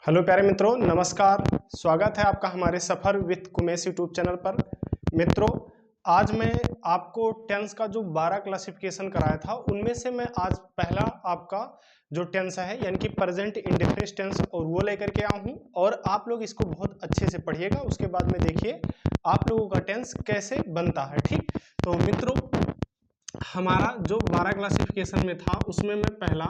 Hello प्यारे मित्रों, नमस्कार। स्वागत है आपका हमारे सफ़र विथ कुमेश यूट्यूब चैनल पर। मित्रों, आज मैं आपको टेंस का जो 12 क्लासिफिकेशन कराया था उनमें से मैं आज पहला आपका जो टेंस है यानी कि प्रेजेंट इंडेफिनिट टेंस और वो लेकर के आया हूँ। और आप लोग इसको बहुत अच्छे से पढ़िएगा, उसके बाद में देखिए आप लोगों का टेंस कैसे बनता है। ठीक, तो मित्रों हमारा जो 12 क्लासिफिकेशन में था उसमें मैं पहला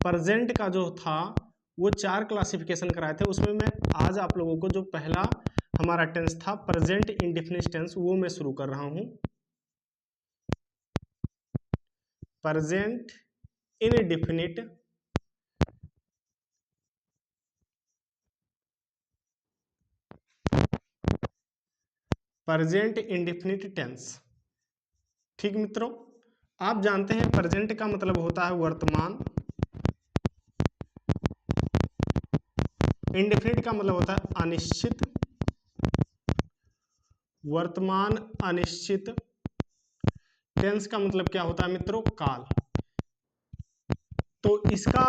प्रेजेंट का जो था वो 4 क्लासिफिकेशन कराए थे। उसमें मैं आज आप लोगों को जो पहला हमारा टेंस था प्रेजेंट इंडेफिनिट टेंस वो मैं शुरू कर रहा हूं। Present indefinite present indefinite tense. ठीक मित्रों, आप जानते हैं प्रेजेंट का मतलब होता है वर्तमान, इंडेफिनिट का मतलब होता है अनिश्चित, वर्तमान अनिश्चित। टेंस का मतलब क्या होता है मित्रों? काल। तो इसका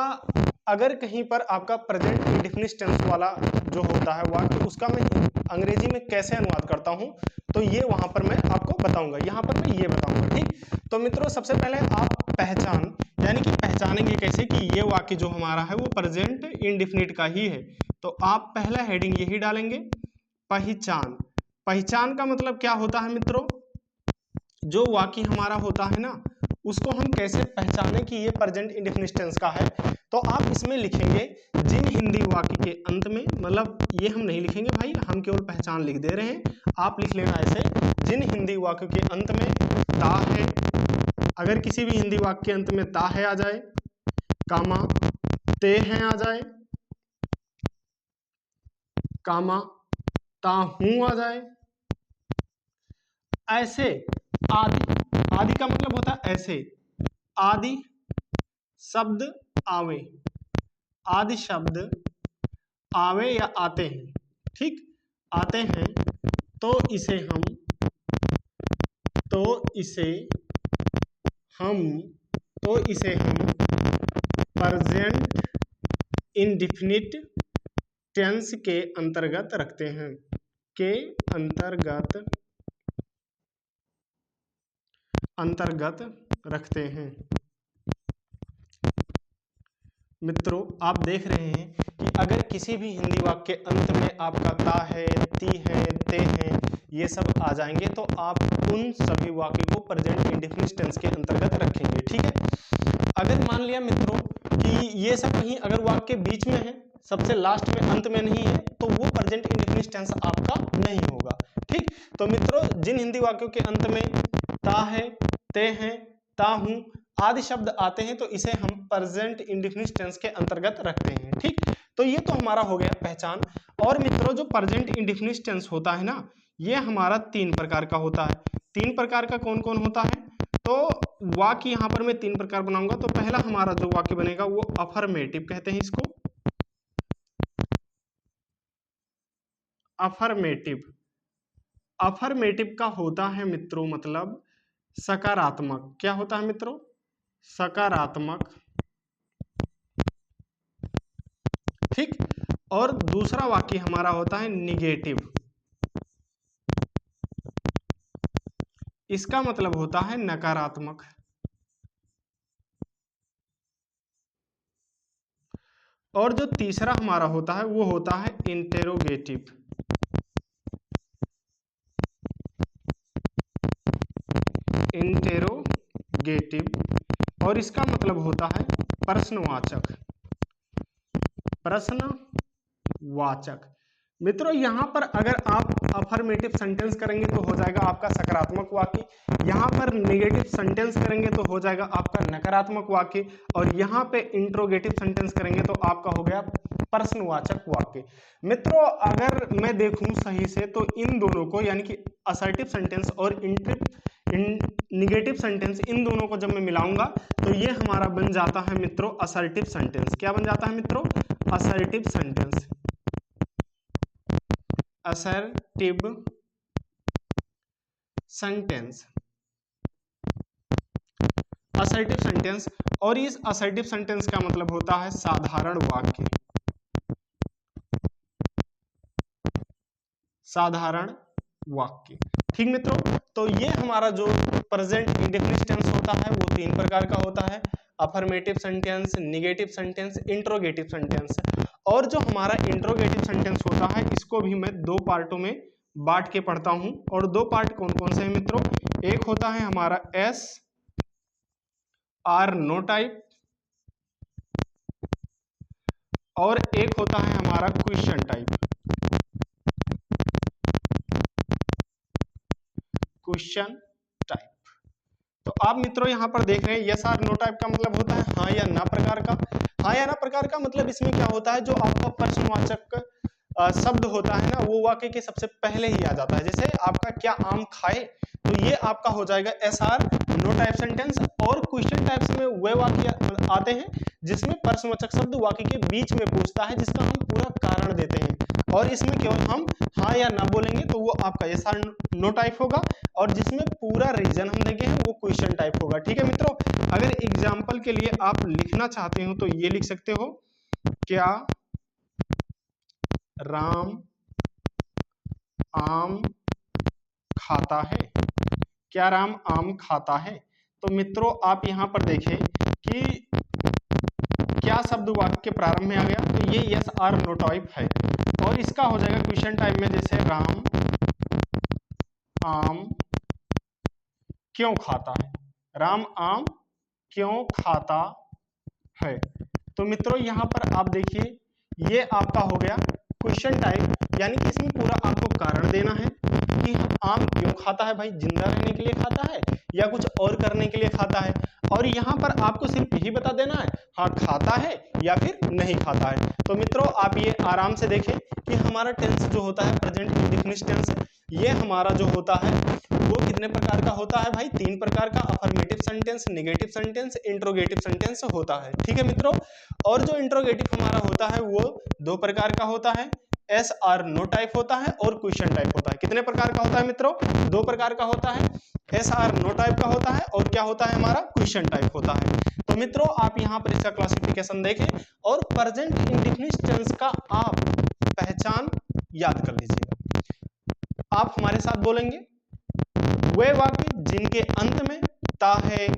अगर कहीं पर आपका प्रेजेंट इंडेफिनिट टेंस वाला जो होता है वाक्य, उसका मैं अंग्रेजी में कैसे अनुवाद करता हूं तो ये वहां पर मैं आपको बताऊंगा। यहां पर मैं ये बताऊंगा। ठीक, तो मित्रों सबसे पहले आप पहचान यानी कि पहचानेंगे कैसे कि ये वाक्य जो हमारा है वो प्रेजेंट इंडेफिनिट का ही है। तो आप पहला हेडिंग यही डालेंगे, पहचान। पहचान का मतलब क्या होता है मित्रों? जो वाक्य हमारा होता है ना उसको हम कैसे पहचाने कि ये प्रेजेंट इंडेफिनिट टेंस का है। तो आप इसमें लिखेंगे जिन हिंदी वाक्य के अंत में, मतलब ये हम नहीं लिखेंगे भाई, हम केवल पहचान लिख दे रहे हैं। आप लिख लेना ऐसे, जिन हिंदी वाक्य के अंत में ता है, अगर किसी भी हिंदी वाक्य के अंत में ता है आ जाए, कामा ते हैं आ जाए, कामा ता हूं आ जाए, ऐसे आदि। आदि का मतलब होता है ऐसे, आदि शब्द आवे, आदि शब्द आवे या आते हैं। ठीक, आते हैं तो इसे हम तो इसे हम तो इसे हम प्रेजेंट इंडेफिनिट टेंस के अंतर्गत रखते हैं, के अंतर्गत रखते हैं। मित्रों आप देख रहे हैं कि अगर किसी भी हिंदी वाक्य के अंत में आपका ता है, ती है, ते हैं, ये सब आ जाएंगे तो आप उन सभी वाक्य को प्रेजेंट इंडेफिनिट टेंस के अंतर्गत रखेंगे। ठीक है, अगर मान लिया मित्रों कि ये सब कहीं अगर वाक्य बीच में है, सबसे लास्ट में, अंत में नहीं है, तो वो प्रेजेंट इंडेफिनिट टेंस आपका नहीं होगा। ठीक, तो मित्रों जिन हिंदी वाक्यों के अंत में ता है, ते हैं, ता हूं आदि शब्द आते हैं तो इसे हम प्रेजेंट इंडेफिनिट टेंस के अंतर्गत रखते हैं। ठीक, तो ये तो हमारा हो गया पहचान। और मित्रों जो प्रेजेंट इंडेफिनिट टेंस होता है ना, ये हमारा 3 प्रकार का होता है। 3 प्रकार का कौन कौन होता है? तो वाक्य यहां पर मैं 3 प्रकार बनाऊंगा। तो पहला हमारा जो वाक्य बनेगा वो अफर्मेटिव कहते हैं इसको, अफर्मेटिव। अफर्मेटिव का होता है मित्रों मतलब सकारात्मक। क्या होता है मित्रों? सकारात्मक। ठीक, और दूसरा वाक्य हमारा होता है निगेटिव। इसका मतलब होता है नकारात्मक। और जो तीसरा हमारा होता है वो होता है इंटेरोगेटिव। इंटेरोगेटिव और इसका मतलब होता है प्रश्नवाचक। प्रश्नवाचक। मित्रों यहां पर अगर आप अफर्मेटिव सेंटेंस करेंगे तो हो जाएगा आपका सकारात्मक वाक्य, यहां पर नेगेटिव सेंटेंस करेंगे तो हो जाएगा आपका नकारात्मक वाक्य, और यहां पे इंट्रोगेटिव सेंटेंस करेंगे तो आपका हो गया प्रश्नवाचक वाक्य। मित्रों अगर मैं देखूं सही से तो इन दोनों को यानी कि असर्टिव सेंटेंस और निगेटिव सेंटेंस, इन दोनों को जब मैं मिलाऊंगा तो ये हमारा बन जाता है मित्रों असर्टिव सेंटेंस। क्या बन जाता है मित्रों? Assertive sentence. Assertive sentence, assertive sentence. और इस असर्टिव सेंटेंस का मतलब होता है साधारण वाक्य। साधारण वाक्य। ठीक मित्रों, तो ये हमारा जो प्रेजेंट इंडेफिनिट टेंस होता है वो 3 प्रकार का होता है, affirmative sentence, negative sentence, interrogative sentence. और जो हमारा इंट्रोगेटिव सेंटेंस होता है इसको भी मैं 2 पार्टों में बांट के पढ़ता हूं। और 2 पार्ट कौन कौन से हैं मित्रों? एक होता है हमारा एस आर नो टाइप और एक होता है हमारा क्वेश्चन टाइप। Question type. तो आप मित्रों यहां पर देख रहे हैं यस आर नो टाइप का मतलब होता है हाँ या ना प्रकार का। हाँ या ना प्रकार का मतलब इसमें क्या होता है, जो आपका प्रश्नवाचक शब्द होता है ना वो वाक्य के सबसे पहले ही आ जाता है। जैसे आपका क्या आम खाए, तो ये आपका हो जाएगा yes or no type sentence. और क्वेश्चन टाइप्स में वे वाक्य आते हैं जिसमें प्रश्नवाचक शब्द वाक्य के बीच में पूछता है, जिसका हम पूरा कारण देते हैं। और इसमें केवल हम हाँ या ना बोलेंगे तो वो आपका एस आर नो टाइप होगा, और जिसमें पूरा रीजन हम देंगे वो क्वेश्चन टाइप होगा। ठीक है मित्रों, अगर एग्जाम्पल के लिए आप लिखना चाहते हो तो ये लिख सकते हो, क्या राम आम खाता है? क्या राम आम खाता है? तो मित्रों आप यहां पर देखें कि क्या शब्द वाक्य के प्रारंभ में आ गया, तो ये यस आर नो टाइप है। और इसका हो जाएगा क्वेश्चन टाइप में, जैसे राम आम क्यों खाता है? राम आम क्यों खाता है? तो मित्रों यहां पर आप देखिए ये आपका हो गया क्वेश्चन टाइप, यानी कि इसमें पूरा आपको कारण देना है कि आम क्यों खाता है। भाई जिंदा रहने के लिए खाता है या कुछ और करने के लिए खाता है? और यहाँ पर आपको सिर्फ यही बता देना है हाँ खाता है या फिर नहीं खाता है। तो मित्रों आप ये आराम से देखें कि हमारा टेंस जो होता है प्रेजेंट इंडेफिनिट टेंस, ये हमारा जो होता है वो कितने प्रकार का होता है भाई? 3 प्रकार का, affirmative sentence, negative sentence, interrogative sentence होता है। ठीक है मित्रों, और जो इंट्रोगेटिव हमारा होता है वो 2 प्रकार का होता है, एस आर नो टाइप होता है और क्वेश्चन टाइप होता है। कितने प्रकार का होता है मित्रों? 2 प्रकार का होता है, एस आर नो टाइप का होता है और क्या होता है हमारा? क्वेश्चन टाइप होता है। तो मित्रों आप यहाँ पर इसका क्लासिफिकेशन देखें और प्रेजेंट इंडेफिनिट टेंस का आप पहचान याद कर लीजिएगा। आप हमारे साथ बोलेंगे, वे वाक्य जिनके अंत में ता है,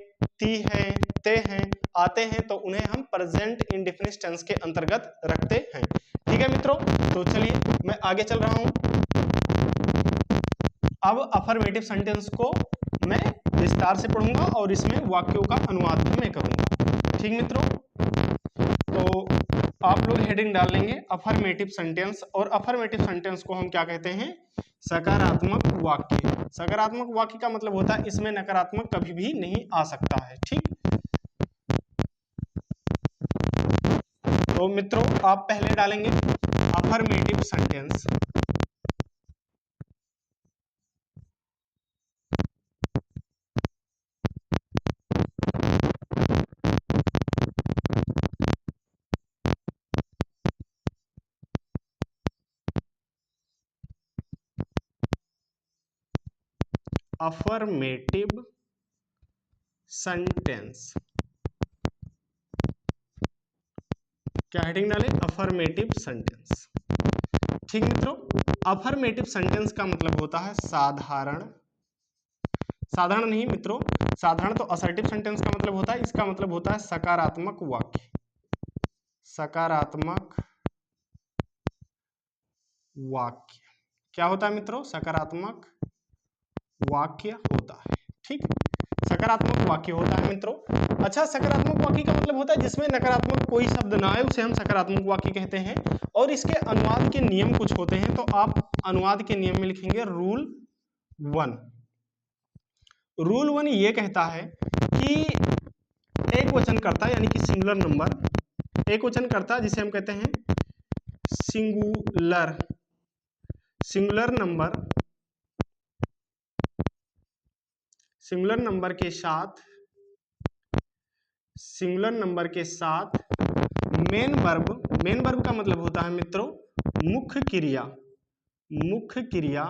ती है, ते हैं आते हैं तो उन्हें हम प्रेजेंट इंडेफिनिट टेंस के अंतर्गत रखते हैं। ठीक है मित्रों, तो चलिए मैं आगे चल रहा हूं। अब अफर्मेटिव सेंटेंस को मैं विस्तार से पढ़ूंगा और इसमें वाक्यों का अनुवाद भी मैं करूंगा। ठीक मित्रों, तो आप लोग हेडिंग डाल लेंगे अफर्मेटिव सेंटेंस, और अफर्मेटिव सेंटेंस को हम क्या कहते हैं? सकारात्मक वाक्य। सकारात्मक वाक्य का मतलब होता है इसमें नकारात्मक कभी भी नहीं आ सकता है। ठीक, तो मित्रों आप पहले डालेंगे अफर्मेटिव सेंटेंस। अफर्मेटिव सेंटेंस, क्या हेडिंग डालें? Affirmative sentence. ठीक मित्रों, अफर्मेटिव सेंटेंस का मतलब होता है साधारण, साधारण नहीं मित्रों, साधारण तो असर्टिव सेंटेंस का मतलब होता है, इसका मतलब होता है सकारात्मक वाक्य। सकारात्मक वाक्य क्या होता है मित्रों? सकारात्मक वाक्य होता है। ठीक, सकारात्मक वाक्य होता है मित्रों। अच्छा, सकारात्मक वाक्य का मतलब होता है जिसमें नकारात्मक कोई शब्द ना आए, उसे हम सकारात्मक वाक्य कहते हैं। और इसके अनुवाद के नियम कुछ होते हैं, तो आप अनुवाद के नियम में लिखेंगे रूल 1। रूल 1 ये कहता है कि एक वचनकर्ता यानी कि सिंगुलर नंबर, एक वचनकर्ता जिसे हम कहते हैं singular, singular number, singular number के साथ, सिंगुलर नंबर के साथ मेन वर्ब, मेन वर्ब का मतलब होता है मित्रों मुख्य क्रिया, मुख्य क्रिया,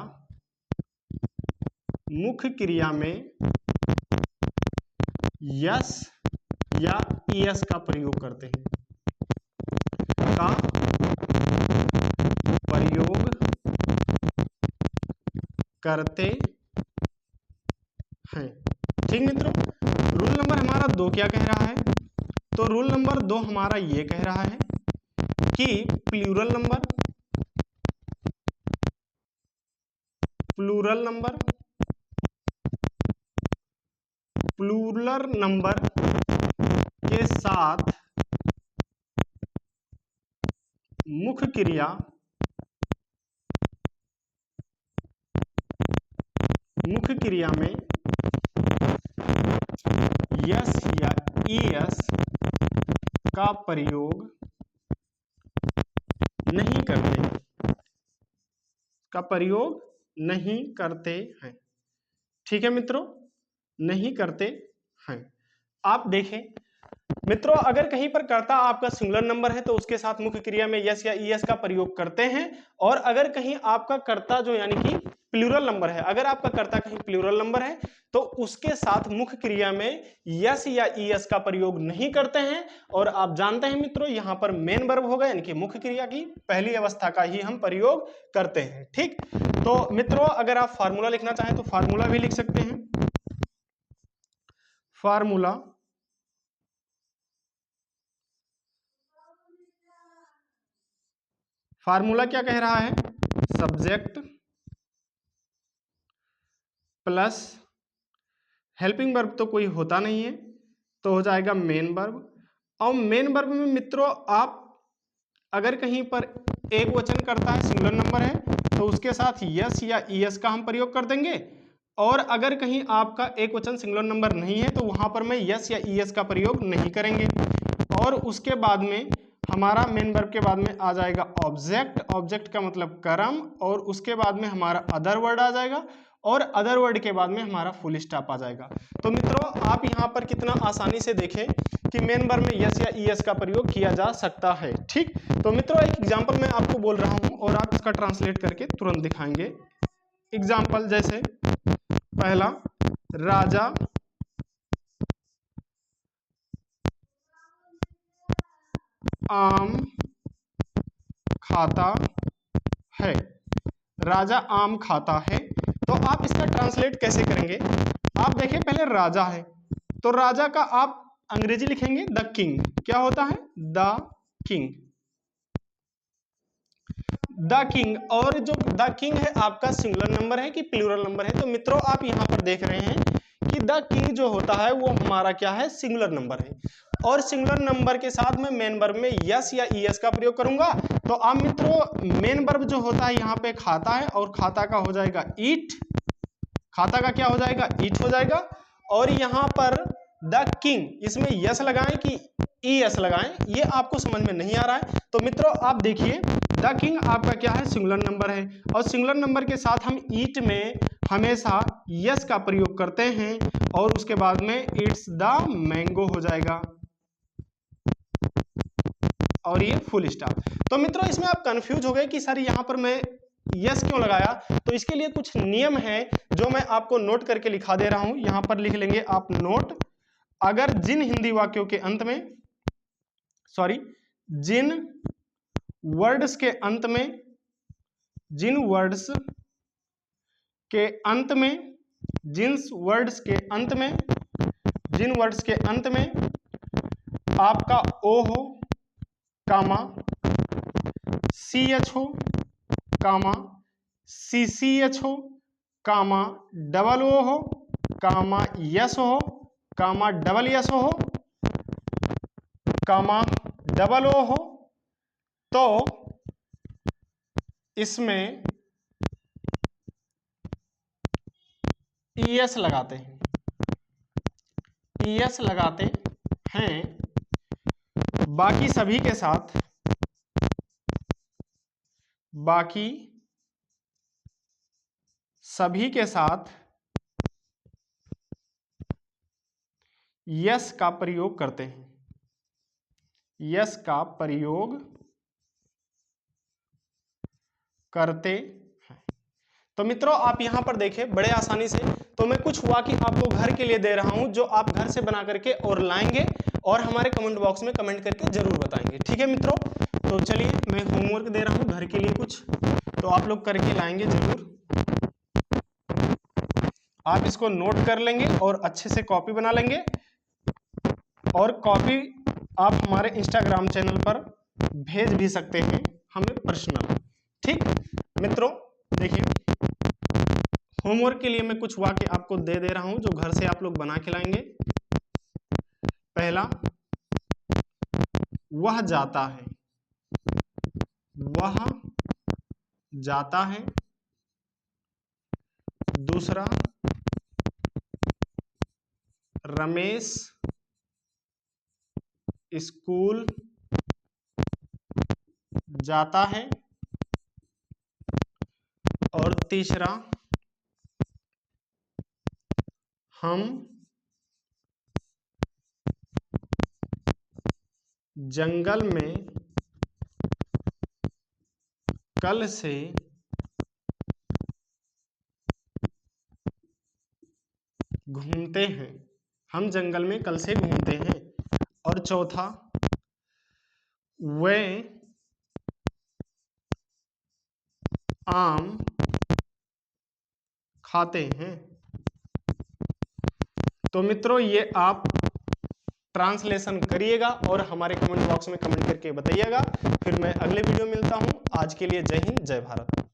मुख्य क्रिया में यस या ईएस का प्रयोग करते हैं, का प्रयोग करते हैं। ठीक मित्रों, रूल नंबर हमारा 2 क्या कह रहा है? तो रूल नंबर 2 हमारा ये कह रहा है कि प्लूरल नंबर के साथ मुख्य क्रिया में यस या ईएस का प्रयोग नहीं करते हैं। ठीक है मित्रों, नहीं करते हैं। आप देखें मित्रों, अगर कहीं पर कर्ता आपका सिंगुलर नंबर है तो उसके साथ मुख्य क्रिया में यस या ईएस का प्रयोग करते हैं, और अगर कहीं आपका कर्ता जो यानी कि प्लूरल नंबर है, अगर आपका कर्ता कहीं प्लूरल नंबर है तो उसके साथ मुख्य क्रिया में यस या ईएस का प्रयोग नहीं करते हैं। और आप जानते हैं मित्रों, यहां पर मेन वर्ब होगा, यानी कि मुख्य क्रिया की पहली अवस्था का ही हम प्रयोग करते हैं। ठीक, तो मित्रों अगर आप फार्मूला लिखना चाहें तो फार्मूला भी लिख सकते हैं। फार्मूला क्या कह रहा है? सब्जेक्ट प्लस हेल्पिंग वर्ब तो कोई होता नहीं है तो हो जाएगा मेन वर्ब। और मेन वर्ब में मित्रों आप अगर कहीं पर एक वचन करता है, सिंगुलर नंबर है, तो उसके साथ यस या ईएस का हम प्रयोग कर देंगे। और अगर कहीं आपका एक वचन सिंगुलर नंबर नहीं है तो वहां पर मैं यस या ईएस का प्रयोग नहीं करेंगे। और उसके बाद में हमारा मेन वर्ब के बाद में आ जाएगा ऑब्जेक्ट, ऑब्जेक्ट का मतलब कर्म, और उसके बाद में हमारा अदर वर्ड आ जाएगा, और अदर वर्ड के बाद में हमारा फुल स्टॉप आ जाएगा। तो मित्रों आप यहाँ पर कितना आसानी से देखें कि मेन वर्ब में यस या ईएस का प्रयोग किया जा सकता है। ठीक, तो मित्रों एक एग्जांपल मैं आपको बोल रहा हूं और आप इसका ट्रांसलेट करके तुरंत दिखाएंगे। एग्जांपल जैसे पहला, राजा आम खाता है। राजा आम खाता है, तो आप इसका ट्रांसलेट कैसे करेंगे? आप देखिए पहले राजा है तो राजा का आप अंग्रेजी लिखेंगे द किंग। क्या होता है? The king, the king. और जो द किंग है आपका सिंगुलर नंबर है कि प्लूरल नंबर है? तो मित्रों आप यहां पर देख रहे हैं कि द किंग जो होता है वो हमारा क्या है? सिंगुलर नंबर है। और सिंगुलर नंबर के साथ में मेन वर्ब में यस या ईएस का प्रयोग करूंगा। तो आप मित्रों मेन वर्ब जो होता है यहाँ पे खाता है, और खाता का हो जाएगा ईट, खाता का क्या हो जाएगा? ईट हो जाएगा। और यहाँ पर द किंग, इसमें यस लगाएं कि ईएस लगाएं ये आपको समझ में नहीं आ रहा है। तो मित्रों आप देखिए द किंग आपका क्या है? सिंगुलर नंबर है, और सिंगुलर नंबर के साथ हम ईट में हमेशा यस का प्रयोग करते हैं, और उसके बाद में इट्स द मैंगो हो जाएगा, और ये फुल स्टॉप। तो मित्रों इसमें आप कंफ्यूज हो गए कि सर यहाँ पर मैं यस क्यों लगाया? तो इसके लिए कुछ नियम है जो मैं आपको नोट करके लिखा दे रहा हूं। यहां पर लिख लेंगे आप नोट। अगर जिन हिंदी वाक्यों के अंत में, सॉरी, जिन वर्ड्स के अंत में, जिन वर्ड्स के अंत में, जिन वर्ड्स के अंत में, जिन वर्ड्स के अंत में आपका ओ हो, कामा सी एच हो, कामा CCH हो, कामा डबल ओ हो, कामा यस हो, कामा डबल यस हो, कामा डबल ओ हो, तो इसमें ES लगाते हैं, ES लगाते हैं। बाकी सभी के साथ, बाकी सभी के साथ यस का प्रयोग करते हैं, यस का प्रयोग करते हैं। तो मित्रों आप यहां पर देखें बड़े आसानी से, तो मैं कुछ वाक्य आपको घर के लिए दे रहा हूं जो आप घर से बना करके और लाएंगे, और हमारे कमेंट बॉक्स में कमेंट करके जरूर बताएंगे। ठीक है मित्रों, तो चलिए मैं होमवर्क दे रहा हूं घर के लिए कुछ, तो आप लोग करके लाएंगे जरूर। आप इसको नोट कर लेंगे और अच्छे से कॉपी बना लेंगे, और कॉपी आप हमारे इंस्टाग्राम चैनल पर भेज भी सकते हैं हमें पर्सनल। ठीक मित्रों, देखिए होमवर्क के लिए मैं कुछ वाक्य आपको दे दे रहा हूं जो घर से आप लोग बना के लाएंगे। पहला, वह जाता है, वह जाता है। दूसरा, रमेश स्कूल जाता है। और तीसरा, हम जंगल में कल से घूमते हैं, हम जंगल में कल से घूमते हैं। और चौथा, वे आम खाते हैं। तो मित्रों, ये आप ट्रांसलेशन करिएगा और हमारे कमेंट बॉक्स में कमेंट करके बताइएगा। फिर मैं अगले वीडियो में मिलता हूं। आज के लिए जय हिंद, जय भारत।